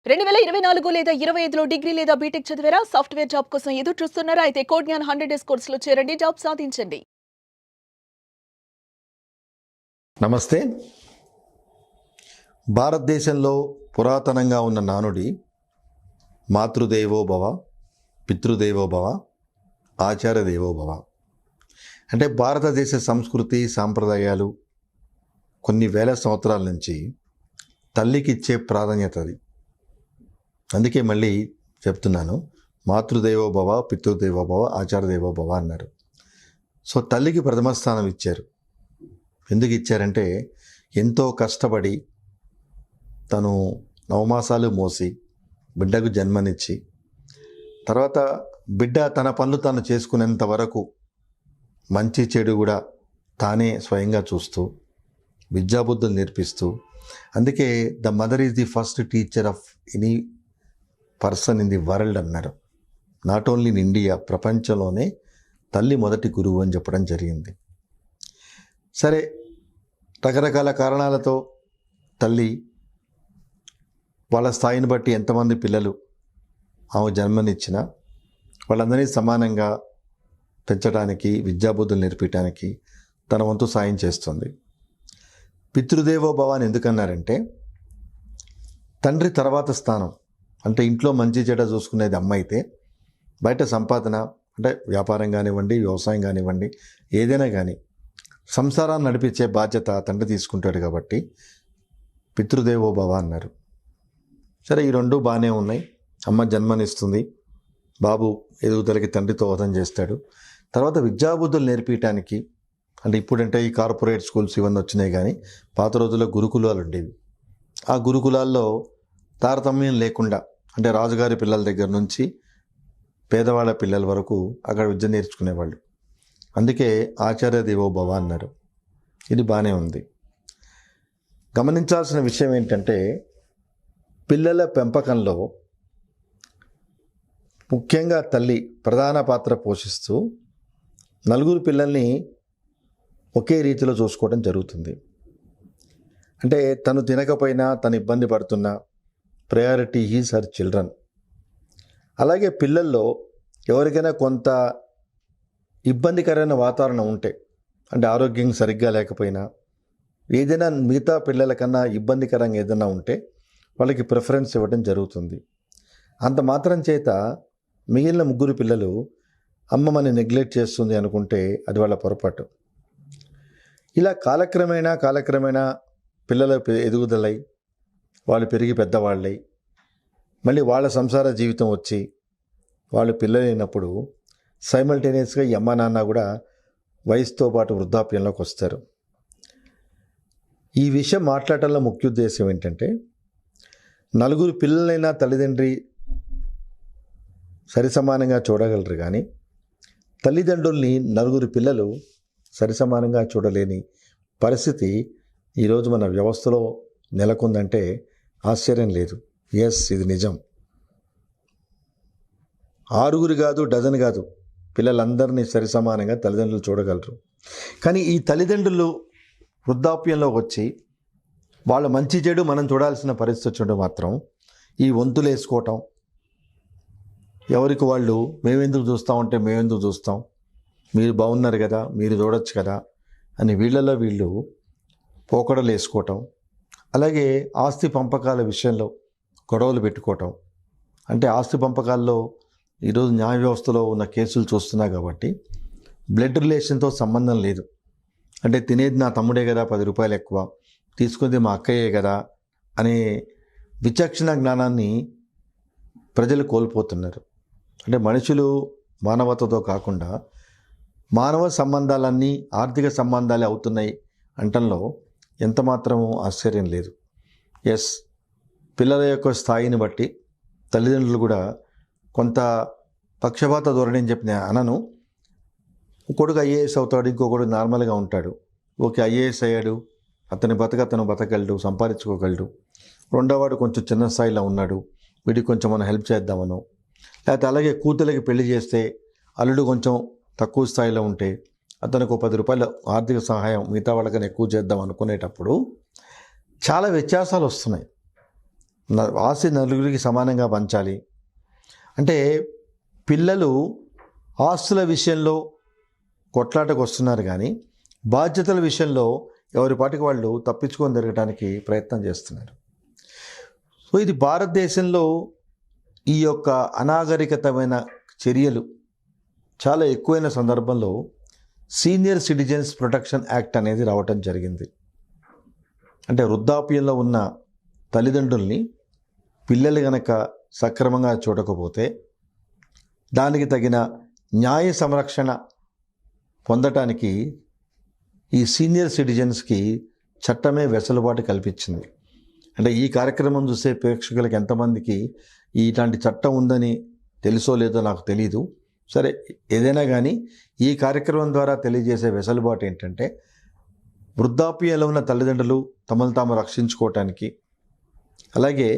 2024 లేదా 25లో డిగ్రీ లేదా బీటెక్ చదివారా? సాఫ్ట్‌వేర్ జాబ్ కోసం ఎదురు చూస్తున్నారా? అయితే కోడ్ జ్ఞాన్ 100 డేస్ కోర్సులో చేరండి. జాబ్ సాధించండి. నమస్తే. భారతదేశంలో పురాతనంగా ఉన్న నానుడి మాతృదేవో భవ, పితృదేవో భవ, ఆచార్య దేవో భవ. అంటే భారతదేశ సంస్కృతి సాంప్రదాయాలు కొన్ని వేల సంవత్సరాల నుంచి తల్లికి ఇచ్చే ప్రాధాన్యత అది. అందుకే మళ్ళీ చెప్తున్నాను, మాతృదేవో భవ, పితృదేవో భవ, ఆచార్య దేవో భవ అన్నారు. సో తల్లికి ప్రథమ స్థానం ఇచ్చారు. ఎందుకు ఇచ్చారంటే ఎంతో కష్టపడి తను నవమాసాలు మోసి బిడ్డకు జన్మనిచ్చి తర్వాత బిడ్డ తన పనులు తాను చేసుకునేంత వరకు మంచి చెడు కూడా తానే స్వయంగా చూస్తూ విద్యాబుద్ధులు నేర్పిస్తూ, అందుకే the mother is the first teacher of any person in the world అన్నారు. నాట్ ఓన్లీ ఇన్ ఇండియా, ప్రపంచంలోనే తల్లి మొదటి గురువు అని చెప్పడం జరిగింది. సరే, రకరకాల కారణాలతో తల్లి వాళ్ళ స్థాయిని బట్టి ఎంతమంది పిల్లలు ఆమె జన్మనిచ్చినా వాళ్ళందరినీ సమానంగా పెంచడానికి, విద్యాబుద్ధులు నేర్పించడానికి తన వంతు సాయం చేస్తుంది. పితృదేవో భవ అని ఎందుకన్నారంటే తండ్రి తర్వాత స్థానం. అంటే ఇంట్లో మంచి చెడ్డ చూసుకునేది అమ్మ అయితే, బయట సంపాదన అంటే వ్యాపారం కానివ్వండి, వ్యవసాయం కానివ్వండి, ఏదైనా కానీ సంసారాన్ని నడిపించే బాధ్యత తండ్రి తీసుకుంటాడు. కాబట్టి పితృదేవో భవ అన్నారు. సరే, ఈ రెండు బాగానే ఉన్నాయి. అమ్మ జన్మనిస్తుంది, బాబు ఎదుగుదలకి తండ్రి దోహదం చేస్తాడు. తర్వాత విద్యాబుద్ధులు నేర్పించడానికి, అంటే ఇప్పుడంటే ఈ కార్పొరేట్ స్కూల్స్ ఇవన్నీ వచ్చినాయి, కానీ పాత రోజుల్లో గురుకులాలు ఉండేవి. ఆ గురుకులాల్లో తారతమ్యం లేకుండా, అంటే రాజుగారి పిల్లల దగ్గర నుంచి పేదవాళ్ళ పిల్లల వరకు అక్కడ విద్య నేర్చుకునేవాళ్ళు. అందుకే ఆచార్య దేవో భవ అన్నారు. ఇది బాగానే ఉంది. గమనించాల్సిన విషయం ఏంటంటే పిల్లల పెంపకంలో ముఖ్యంగా తల్లి ప్రధాన పాత్ర పోషిస్తూ నలుగురు పిల్లల్ని ఒకే రీతిలో చూసుకోవడం జరుగుతుంది. అంటే తను తినకపోయినా, తను ఇబ్బంది పడుతున్నా, ప్రయారిటీ ఈజ్ హర్ చిల్డ్రన్. అలాగే పిల్లల్లో ఎవరికైనా కొంత ఇబ్బందికరమైన వాతావరణం ఉంటే, అంటే ఆరోగ్యం సరిగ్గా లేకపోయినా, ఏదైనా మిగతా పిల్లల కన్నా ఇబ్బందికరంగా ఏదైనా ఉంటే వాళ్ళకి ప్రిఫరెన్స్ ఇవ్వడం జరుగుతుంది. అంత మాత్రం చేత మిగిలిన ముగ్గురు పిల్లలు అమ్మ మన నెగ్లెక్ట్ చేస్తుంది అనుకుంటే అది వాళ్ళ పొరపాటు. ఇలా కాలక్రమేణా పిల్లల ఎదుగుదలై వాళ్ళు పెరిగి పెద్దవాళ్ళై మళ్ళీ వాళ్ళ సంసార జీవితం వచ్చి వాళ్ళు పిల్లలైనప్పుడు సైమల్టేనియస్గా ఈ అమ్మ నాన్న కూడా వయసుతో పాటు వృద్ధాప్యంలోకి వస్తారు. ఈ విషయం మాట్లాడటంలో ముఖ్య ఉద్దేశం ఏంటంటే నలుగురు పిల్లలైనా తల్లిదండ్రి సరిసమానంగా చూడగలరు, కానీ తల్లిదండ్రుల్ని నలుగురు పిల్లలు సరిసమానంగా చూడలేని పరిస్థితి ఈరోజు మన వ్యవస్థలో నెలకొందంటే ఆశ్చర్యం లేదు. ఎస్, ఇది నిజం. 6 కాదు, డజన్ కాదు, పిల్లలందరినీ సరిసమానంగా తల్లిదండ్రులు చూడగలరు. కానీ ఈ తల్లిదండ్రులు వృద్ధాప్యంలో వచ్చి వాళ్ళ మంచి చెడు మనం చూడాల్సిన పరిస్థితి వచ్చినప్పుడు మాత్రం ఈ వంతులు వేసుకోవటం, ఎవరికి వాళ్ళు మేమెందుకు చూస్తామంటే మేమెందుకు చూస్తాం, మీరు బాగున్నారు కదా, మీరు చూడొచ్చు కదా అని వీళ్ళలో వీళ్ళు పోకడలు వేసుకోవటం, అలాగే ఆస్తి పంపకాల విషయంలో గొడవలు పెట్టుకోవటం. అంటే ఆస్తి పంపకాల్లో ఈరోజు న్యాయ వ్యవస్థలో ఉన్న కేసులు చూస్తున్నా కాబట్టి బ్లడ్ రిలేషన్తో సంబంధం లేదు. అంటే తినేది నా తమ్ముడే కదా, 10 రూపాయలు ఎక్కువ, తీసుకుంది మా అక్కయ్యే కదా అనే విచక్షణ జ్ఞానాన్ని ప్రజలు కోల్పోతున్నారు. అంటే మనుషులు మానవతతో కాకుండా మానవ సంబంధాలన్నీ ఆర్థిక సంబంధాలే అవుతున్నాయి అంటంలో ఎంత మాత్రమూ ఆశ్చర్యం లేదు. ఎస్, పిల్లల యొక్క స్థాయిని బట్టి తల్లిదండ్రులు కూడా కొంత పక్షపాత ధోరణి అని చెప్పిన అనను. కొడుకు ఐఏఎస్ అవుతాడు, ఇంకొకడు నార్మల్గా ఉంటాడు. ఓకే, ఐఏఎస్ అయ్యాడు, అతను బతకగలడు, సంపాదించుకోగలడు. రెండోవాడు కొంచెం చిన్న స్థాయిలో ఉన్నాడు, వీడికి కొంచెం మనం హెల్ప్ చేద్దామనో, లేకపోతే అలాగే కూతురికి పెళ్లి చేస్తే అల్లుడు కొంచెం తక్కువ స్థాయిలో ఉంటే అతనికి 10 రూపాయలు ఆర్థిక సహాయం మిగతా వాళ్ళకన్నా ఎక్కువ చేద్దాం అనుకునేటప్పుడు చాలా వ్యత్యాసాలు వస్తున్నాయి. ఆస్తి నలుగురికి సమానంగా పంచాలి. అంటే పిల్లలు ఆస్తుల విషయంలో కొట్లాటకు వస్తున్నారు కానీ బాధ్యతల విషయంలో ఎవరి పాటికి వాళ్ళు తప్పించుకొని తిరగడానికి ప్రయత్నం చేస్తున్నారు. సో ఇది భారతదేశంలో ఈ యొక్క అనాగరికతమైన చర్యలు చాలా ఎక్కువైన సందర్భంలో సీనియర్ సిటిజన్స్ ప్రొటెక్షన్ యాక్ట్ అనేది రావటం జరిగింది. అంటే వృద్ధాప్యంలో ఉన్న తల్లిదండ్రుల్ని పిల్లలు గనక సక్రమంగా చూడకపోతే దానికి తగిన న్యాయ సంరక్షణ పొందటానికి ఈ సీనియర్ సిటిజన్స్కి చట్టమే వెసులుబాటు కల్పించింది. అంటే ఈ కార్యక్రమం చూసే ప్రేక్షకులకు ఎంతమందికి ఇలాంటి చట్టం ఉందని తెలుసో లేదో నాకు తెలీదు. సరే, ఏదైనా కానీ ఈ కార్యక్రమం ద్వారా తెలియజేసే వెసులుబాటు ఏంటంటే వృద్ధాప్యంలో ఉన్న తల్లిదండ్రులు తమను తాము రక్షించుకోవటానికి, అలాగే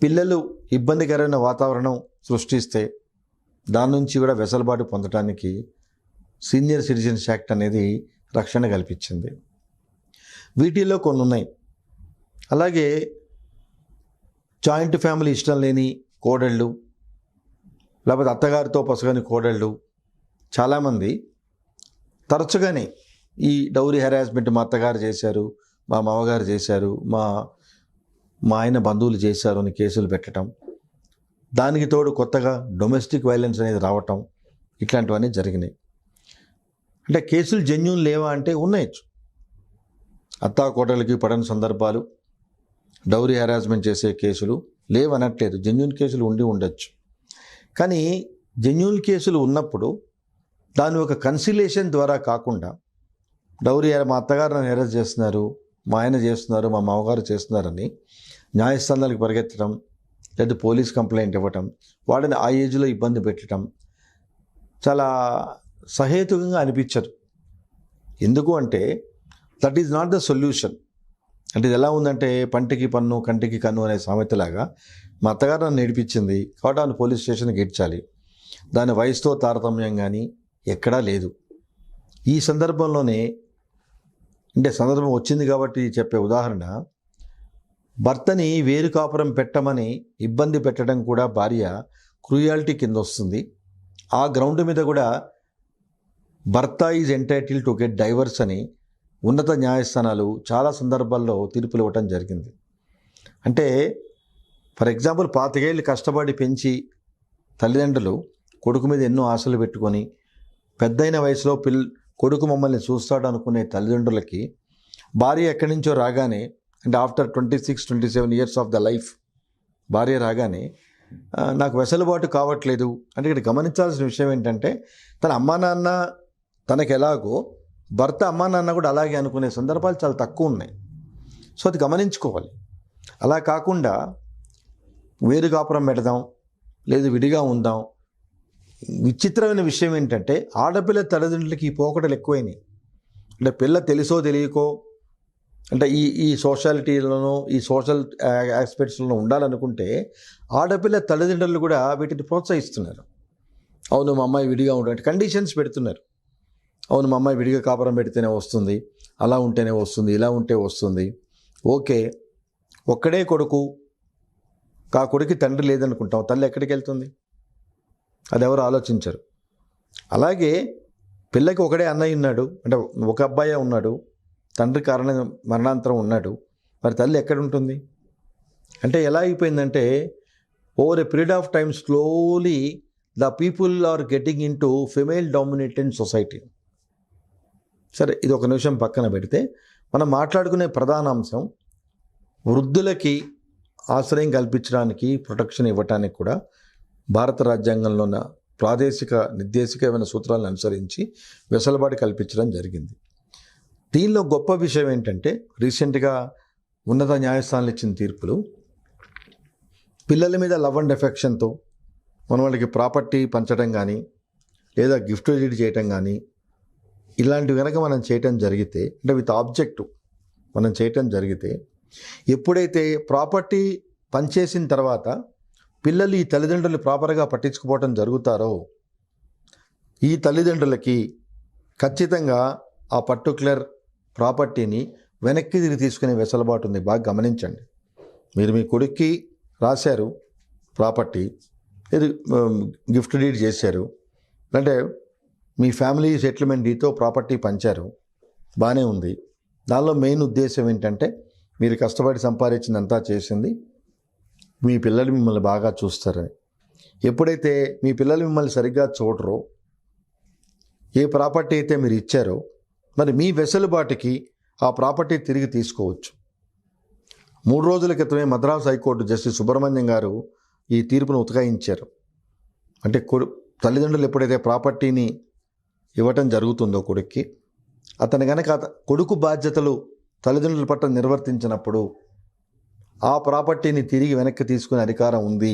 పిల్లలు ఇబ్బందికరమైన వాతావరణం సృష్టిస్తే దాని నుంచి కూడా వెసులుబాటు పొందడానికి సీనియర్ సిటిజన్స్ యాక్ట్ అనేది రక్షణ కల్పించింది. వీటిల్లో కొన్ని ఉన్నాయి. అలాగే జాయింట్ ఫ్యామిలీ ఇష్టం లేని కోడళ్ళు, లేకపోతే అత్తగారితో పొసగని కోడళ్ళు చాలామంది తరచుగానే ఈ డౌరీ హెరాస్మెంట్ మా అత్తగారు చేశారు, మా మామగారు చేశారు, మా ఆయన బంధువులు చేశారు అని కేసులు పెట్టడం, దానికి తోడు కొత్తగా డొమెస్టిక్ వైలెన్స్ అనేది రావటం, ఇట్లాంటివన్నీ జరిగినాయి. అంటే కేసులు జెన్యూన్ లేవా అంటే ఉన్నాయి. అత్తా కోటలకి పడని సందర్భాలు, డౌరీ హెరాస్మెంట్ చేసే కేసులు లేవనట్లేదు, జెన్యూన్ కేసులు ఉండి ఉండొచ్చు. కానీ జెన్యూన్ కేసులు ఉన్నప్పుడు దాని ఒక కన్సిలేషన్ ద్వారా కాకుండా డౌరీ మా అత్తగారు నన్ను హెరాస్ చేస్తున్నారు, మా ఆయన చేస్తున్నారు, మా మామగారు చేస్తున్నారని న్యాయస్థానాలకు పరిగెత్తడం, లేదా పోలీస్ కంప్లైంట్ ఇవ్వటం, వాడిని ఆ ఏజ్లో ఇబ్బంది పెట్టడం చాలా సహేతుకంగా అనిపించదు. ఎందుకు అంటే that is not the solution. అంటే ఇది ఎలా ఉందంటే పంటికి పన్ను కంటికి కన్ను అనే సామెతలాగా మా అత్తగారు నన్ను నేర్పించింది కాబట్టి ఆమెను పోలీస్ స్టేషన్కి ఇడ్చాలి, దాని వయసుతో తారతమ్యం కానీ ఎక్కడా లేదు. ఈ సందర్భంలోనే అంటే సందర్భం వచ్చింది కాబట్టి చెప్పే ఉదాహరణ, భర్తని వేరు కాపురం పెట్టమని ఇబ్బంది పెట్టడం కూడా భార్య క్రూయాలిటీ కింద వస్తుంది. ఆ గ్రౌండ్ మీద కూడా భర్త is entitled to get divorce అని ఉన్నత న్యాయస్థానాలు చాలా సందర్భాల్లో తీర్పులు ఇవ్వటం జరిగింది. అంటే ఫర్ ఎగ్జాంపుల్ 25 ఏళ్ళు కష్టపడి పెంచి తల్లిదండ్రులు కొడుకు మీద ఎన్నో ఆశలు పెట్టుకొని పెద్దయిన వయసులో కొడుకు మమ్మల్ని చూస్తాడు అనుకునే తల్లిదండ్రులకి భార్య ఎక్కడి నుంచో రాగానే, అంటే after 26-27 years of the life భార్య రాగానే నాకు వెసులుబాటు కావట్లేదు అంటే ఇక్కడ గమనించాల్సిన విషయం ఏంటంటే తన అమ్మా నాన్న తనకు ఎలాగో భర్త అమ్మా నాన్న కూడా అలాగే అనుకునే సందర్భాలు చాలా తక్కువ ఉన్నాయి. సో అది గమనించుకోవాలి. అలా కాకుండా వేరు కాపురం పెడదాం, లేదు విడిగా ఉందాం. విచిత్రమైన విషయం ఏంటంటే ఆడపిల్ల తల్లిదండ్రులకి ఈ పోకడలు ఎక్కువైనాయి. అంటే పిల్ల తెలుసో తెలియకో అంటే ఈ సోషాలిటీలోనూ ఈ సోషల్ ఆస్పెక్ట్స్లో ఉండాలనుకుంటే ఆడపిల్ల తల్లిదండ్రులు కూడా వీటిని ప్రోత్సహిస్తున్నారు. అవును మా అమ్మాయి విడిగా ఉండే కండిషన్స్ పెడుతున్నారు. అవును మా అమ్మాయి విడిగా కాపురం పెడితేనే వస్తుంది, అలా ఉంటేనే వస్తుంది, ఇలా ఉంటే వస్తుంది. ఓకే, ఒక్కడే కొడుకు, ఆ కొడుకు తండ్రి లేదనుకుంటాం, తల్లి ఎక్కడికి వెళ్తుంది? అది ఎవరు ఆలోచించరు. అలాగే పిల్లకి ఒకడే అన్నయ్య ఉన్నాడు, అంటే ఒక అబ్బాయి ఉన్నాడు, తండ్రి కారణం మరణాంతరం ఉన్నాడు, మరి తల్లి ఎక్కడ ఉంటుంది? అంటే ఎలా అయిపోయిందంటే over a period of time slowly the people are getting into female dominated society. సరే, ఇది ఒక నిమిషం పక్కన పెడితే మనం మాట్లాడుకునే ప్రధాన అంశం వృద్ధులకి ఆశ్రయం కల్పించడానికి, ప్రొటెక్షన్ ఇవ్వటానికి కూడా భారత రాజ్యాంగంలో ఉన్న ప్రాదేశిక నిర్దేశికమైన సూత్రాలను అనుసరించి వెసులుబాటు కల్పించడం జరిగింది. దీనిలో గొప్ప విషయం ఏంటంటే రీసెంట్గా ఉన్నత న్యాయస్థానాలు ఇచ్చిన తీర్పులు పిల్లల మీద లవ్ అండ్ ఎఫెక్షన్తో మనం వాళ్ళకి ప్రాపర్టీ పంచడం కానీ లేదా గిఫ్ట్ డీడ్ చేయటం కానీ ఇలాంటివి కనుక మనం చేయటం జరిగితే, అంటే విత్ ఆబ్జెక్టివ్ మనం చేయటం జరిగితే, ఎప్పుడైతే ప్రాపర్టీ పనిచేసిన తర్వాత పిల్లలు ఈ తల్లిదండ్రులు ప్రాపర్గా పట్టించుకోవటం జరుగుతారో ఈ తల్లిదండ్రులకి ఖచ్చితంగా ఆ పర్టికులర్ ప్రాపర్టీని వెనక్కి తిరిగి తీసుకునే వెసులుబాటు ఉంది. బాగా గమనించండి. మీరు మీ కొడుక్కి రాశారు ప్రాపర్టీ, ఇది గిఫ్ట్ డీడ్ చేశారు, అంటే మీ ఫ్యామిలీ సెటిల్మెంట్ డీతో ప్రాపర్టీ పంచారు, బాగానే ఉంది. దానిలో మెయిన్ ఉద్దేశం ఏంటంటే మీరు కష్టపడి సంపాదించిందంతా చేసింది మీ పిల్లలు మిమ్మల్ని బాగా చూస్తారని. ఎప్పుడైతే మీ పిల్లలు మిమ్మల్ని సరిగ్గా చూడరో, ఏ ప్రాపర్టీ అయితే మీరు ఇచ్చారో, మరి మీ వెసులుబాటుకి ఆ ప్రాపర్టీ తిరిగి తీసుకోవచ్చు. 3 రోజుల క్రితమే మద్రాసు హైకోర్టు జస్టిస్ సుబ్రహ్మణ్యం గారు ఈ తీర్పును ఉతకాయించారు. అంటే తల్లిదండ్రులు ఎప్పుడైతే ప్రాపర్టీని ఇవ్వటం జరుగుతుందో కొడుక్కి, అతను కనుక కొడుకు బాధ్యతలు తల్లిదండ్రుల పట్ల నిర్వర్తించినప్పుడు ఆ ప్రాపర్టీని తిరిగి వెనక్కి తీసుకునే అధికారం ఉంది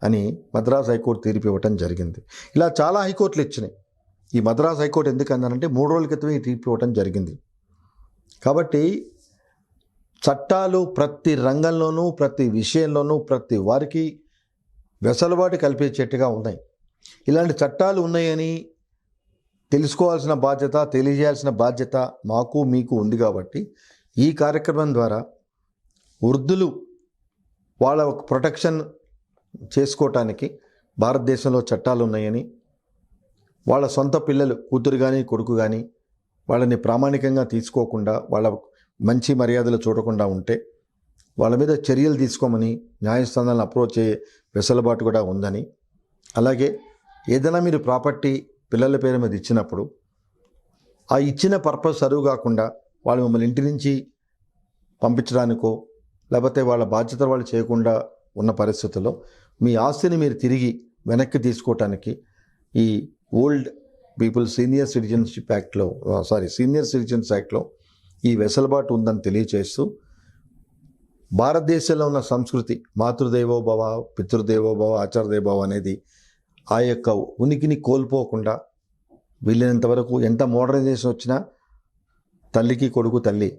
అని మద్రాసు హైకోర్టు తీర్పు ఇవ్వటం జరిగింది. ఇలా చాలా హైకోర్టులు ఇచ్చినాయి. ఈ మద్రాసు హైకోర్టు ఎందుకు అన్నారంటే 3 రోజుల క్రితమే ఈ తీర్పు ఇవ్వటం జరిగింది. కాబట్టి చట్టాలు ప్రతి రంగంలోనూ, ప్రతి విషయంలోనూ, ప్రతి వారికి వెసులుబాటు కల్పించేట్టుగా ఉన్నాయి. ఇలాంటి చట్టాలు ఉన్నాయని తెలుసుకోవాల్సిన బాధ్యత, తెలియజేయాల్సిన బాధ్యత మాకు మీకు ఉంది. కాబట్టి ఈ కార్యక్రమం ద్వారా వృద్ధులు వాళ్ళ ప్రొటెక్షన్ చేసుకోవటానికి భారతదేశంలో చట్టాలు ఉన్నాయని, వాళ్ళ సొంత పిల్లలు కూతురు కానీ కొడుకు కానీ వాళ్ళని ప్రామాణికంగా తీసుకోకుండా, వాళ్ళ మంచి మర్యాదలు చూడకుండా ఉంటే వాళ్ళ మీద చర్యలు తీసుకోమని న్యాయస్థానాలను అప్రోచ్ అయ్యే వెసులుబాటు కూడా ఉందని, అలాగే ఏదైనా మీరు ప్రాపర్టీ పిల్లల పేరు మీద ఇచ్చినప్పుడు ఆ ఇచ్చిన పర్పస్ సర్వ్ కాకుండా వాళ్ళు మిమ్మల్ని ఇంటి నుంచి పంపించడానికో, లేకపోతే వాళ్ళ బాధ్యతలు వాళ్ళు చేయకుండా ఉన్న పరిస్థితుల్లో మీ ఆస్తిని మీరు తిరిగి వెనక్కి తీసుకోవటానికి ఈ ఓల్డ్ పీపుల్ సీనియర్ సిటిజన్స్ యాక్ట్లో ఈ వెసులుబాటు ఉందని తెలియచేస్తూ, భారతదేశంలో ఉన్న సంస్కృతి మాతృదేవోభవ, పితృదేవోభవ, ఆచారదేవోభవ అనేది ఆ యొక్క ఉనికిని కోల్పోకుండా వీలైనంత వరకు, ఎంత మోడర్నైజేషన్ వచ్చినా తల్లికి కొడుకు తల్లి,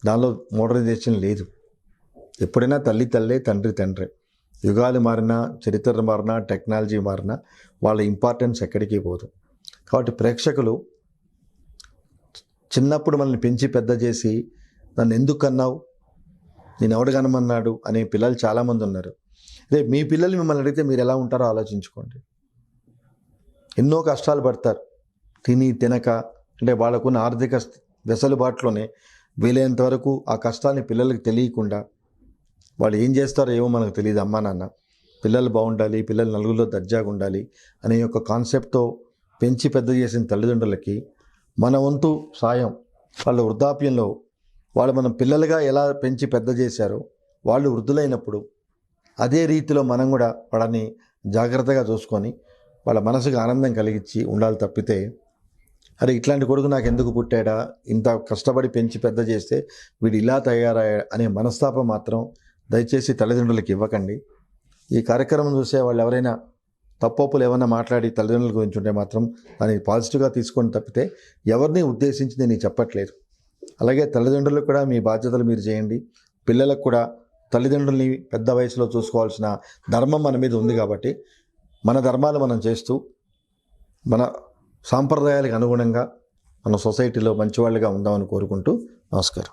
దానిలో మోడర్నైజేషన్ లేదు. ఎప్పుడైనా తల్లి తల్లే, తండ్రి తండ్రే. యుగాలు మారినా, చరిత్ర మారినా, టెక్నాలజీ మారినా వాళ్ళ ఇంపార్టెన్స్ ఎక్కడికి పోదు. కాబట్టి ప్రేక్షకులు చిన్నప్పుడు మనల్ని పెంచి పెద్ద చేసి నన్ను ఎందుకు కన్నావు, నేను ఎవడు కనమన్నాడు అనే పిల్లలు చాలామంది ఉన్నారు. రేపు మీ పిల్లలు మిమ్మల్ని అడిగితే మీరు ఎలా ఉంటారో ఆలోచించుకోండి. ఎన్నో కష్టాలు పడతారు, తిని తినక, అంటే వాళ్ళకున్న ఆర్థిక వెసులుబాటులోనే వీలైనంత వరకు ఆ కష్టాన్ని పిల్లలకి తెలియకుండా, వాళ్ళు ఏం చేస్తారో ఏమో మనకు తెలియదు. అమ్మా నాన్న పిల్లలు బాగుండాలి, పిల్లలు నలుగురిలో దర్జాగా ఉండాలి అనే యొక్క కాన్సెప్ట్తో పెంచి పెద్ద చేసిన తల్లిదండ్రులకి మన వంతు సాయం, వాళ్ళ వృద్ధాప్యంలో వాళ్ళు మనం పిల్లలుగా ఎలా పెంచి పెద్ద చేశారో వాళ్ళు వృద్ధులైనప్పుడు అదే రీతిలో మనం కూడా వాళ్ళని జాగ్రత్తగా చూసుకొని వాళ్ళ మనసుకు ఆనందం కలిగించి ఉండాలి. తప్పితే అరే ఇట్లాంటి కొడుకు నాకు ఎందుకు పుట్టాడా, ఇంత కష్టపడి పెంచి పెద్ద చేస్తే వీడు ఇలా తయారయ్యా అనే మనస్తాపం మాత్రం దయచేసి తల్లిదండ్రులకి ఇవ్వకండి. ఈ కార్యక్రమం చూసే వాళ్ళు ఎవరైనా తప్పులు ఏమైనా మాట్లాడి తల్లిదండ్రుల గురించి ఉంటే మాత్రం దాన్ని పాజిటివ్గా తీసుకొని తప్పితే ఎవరిని ఉద్దేశించి నేను చెప్పట్లేదు. అలాగే తల్లిదండ్రులకు కూడా మీ బాధ్యతలు మీరు చేయండి. పిల్లలకు కూడా తల్లిదండ్రుల్ని పెద్ద వయసులో చూసుకోవాల్సిన ధర్మం మన మీద ఉంది. కాబట్టి మన ధర్మాలు మనం చేస్తూ మన సాంప్రదాయాలకు అనుగుణంగా మన సొసైటీలో మంచివాళ్ళుగా ఉందామని కోరుకుంటూ నమస్కారం.